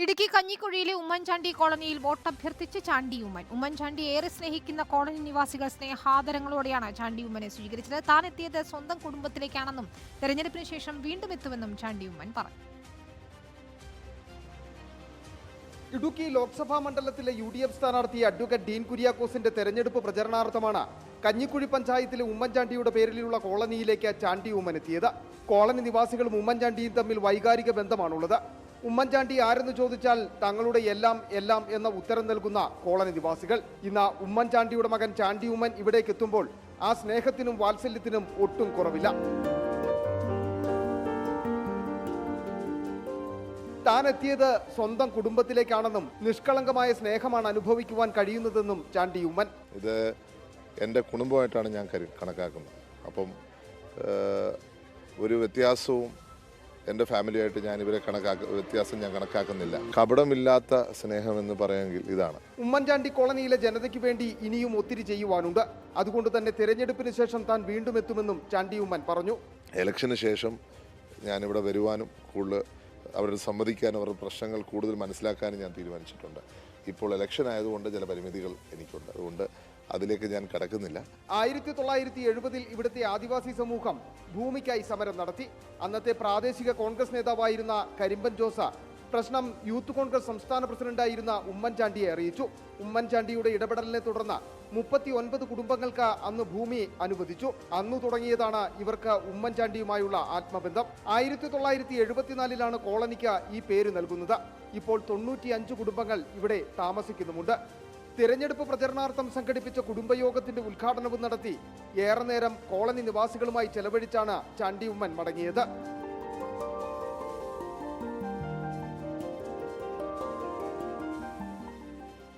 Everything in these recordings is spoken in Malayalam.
ഇടുക്കി കഞ്ഞിക്കുഴിയിലെ ഉമ്മൻചാണ്ടി കോളനിയിൽ വോട്ടഭ്യർത്ഥിച്ച് ചാണ്ടി ഉമ്മൻ. ഉമ്മൻചാണ്ടി ഏറെ സ്നേഹിക്കുന്ന കോളനി നിവാസികൾ സ്നേഹാദരങ്ങളോടെയാണ് ചാണ്ടി ഉമ്മനെ സ്വീകരിച്ചത്. താൻ എത്തിയത് സ്വന്തം കുടുംബത്തിലേക്കാണെന്നും തെരഞ്ഞെടുപ്പിന് ശേഷം വീണ്ടും എത്തുമെന്നും ചാണ്ടി ഉമ്മൻ പറഞ്ഞു. ഇടുക്കി ലോക്സഭാ മണ്ഡലത്തിലെ UDF സ്ഥാനാർത്ഥി അഡ്വക്കേറ്റ് ഡീൻ കുര്യാക്കോസിന്റെ തെരഞ്ഞെടുപ്പ് പ്രചരണാർത്ഥമാണ് കഞ്ഞിക്കുഴി പഞ്ചായത്തിലെ ഉമ്മൻചാണ്ടിയുടെ പേരിലുള്ള കോളനിയിലേക്ക് ചാണ്ടി ഉമ്മൻ എത്തിയത്. കോളനി നിവാസികളും ഉമ്മൻചാണ്ടിയും തമ്മിൽ വൈകാരിക ബന്ധമാണുള്ളത്. ഉമ്മൻചാണ്ടി ആരെന്ന് ചോദിച്ചാൽ തങ്ങളുടെ എല്ലാം എല്ലാം എന്ന ഉത്തരം നൽകുന്ന കോളനി നിവാസികൾ. ഇന്ന് ഉമ്മൻചാണ്ടിയുടെ മകൻ ചാണ്ടി ഉമ്മൻ ഇവിടേക്ക് എത്തുമ്പോൾ ആ സ്നേഹത്തിനും വാത്സല്യത്തിനും ഒട്ടും കുറവില്ല. താൻ എത്തിയത് സ്വന്തം കുടുംബത്തിലേക്കാണെന്നും നിഷ്കളങ്കമായ സ്നേഹമാണ് അനുഭവിക്കുവാൻ കഴിയുന്നതെന്നും ചാണ്ടി ഉമ്മൻ. ഇത് എൻ്റെ കുടുംബമായിട്ടാണ് ഞാൻ കണക്കാക്കുന്നത്. അപ്പം ഒരു വ്യത്യാസവും എൻ്റെ ഫാമിലിയായിട്ട് ഞാൻ ഇവരെ വ്യത്യാസം ഞാൻ കണക്കാക്കുന്നില്ല. കപടമില്ലാത്ത സ്നേഹം എന്ന് പറയാമെങ്കിൽ ഇതാണ്. ഉമ്മൻചാണ്ടി കോളനിയിലെ ജനതയ്ക്ക് വേണ്ടി ഇനിയും ഒത്തിരി ചെയ്യുവാനുണ്ട്. അതുകൊണ്ട് തന്നെ തിരഞ്ഞെടുപ്പിന് ശേഷം താൻ വീണ്ടും എത്തുമെന്നും ചാണ്ടി ഉമ്മൻ പറഞ്ഞു. ഇലക്ഷന് ശേഷം ഞാനിവിടെ വരുവാനും കൂടുതൽ അവരോട് സംവദിക്കാനും അവരുടെ പ്രശ്നങ്ങൾ കൂടുതൽ മനസ്സിലാക്കാനും ഞാൻ തീരുമാനിച്ചിട്ടുണ്ട്. ഇപ്പോൾ ഇലക്ഷൻ ആയതുകൊണ്ട് ചില പരിമിതികൾ എനിക്കുണ്ട്. അതുകൊണ്ട് അതിലേക്ക് ഞാൻ കടക്കുന്നില്ല. 1970 ഇവിടുത്തെ ആദിവാസി സമൂഹം ഭൂമിക്കായി സമരം നടത്തി. അന്നത്തെ പ്രാദേശിക കോൺഗ്രസ് നേതാവായിരുന്ന കരിമ്പൻ ജോസ പ്രശ്നം യൂത്ത് കോൺഗ്രസ് സംസ്ഥാന പ്രസിഡന്റായിരുന്ന ഉമ്മൻചാണ്ടിയെ അറിയിച്ചു. ഉമ്മൻചാണ്ടിയുടെ ഇടപെടലിനെ തുടർന്ന് 39 കുടുംബങ്ങൾക്ക് അന്ന് ഭൂമി അനുവദിച്ചു. അന്നു തുടങ്ങിയതാണ് ഇവർക്ക് ഉമ്മൻചാണ്ടിയുമായുള്ള ആത്മബന്ധം. 1974 കോളനിക്ക് ഈ പേര് നൽകുന്നത്. ഇപ്പോൾ 95 കുടുംബങ്ങൾ ഇവിടെ താമസിക്കുന്നുമുണ്ട്. തിരഞ്ഞെടുപ്പ് പ്രചരണാർത്ഥം സംഘടിപ്പിച്ച കുടുംബയോഗത്തിന്റെ ഉദ്ഘാടനവും നടത്തി ഏറെ നേരം കോളനി നിവാസികളുമായി ചെലവഴിച്ചാണ് ചാണ്ടി ഉമ്മൻ മടങ്ങിയത്.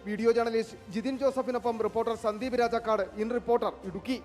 വീഡിയോ ജേർണലിസ്റ്റ് ജിതിൻ ജോസഫിനൊപ്പം reporter Sandeep Rajakkad, in reporter, Idukki.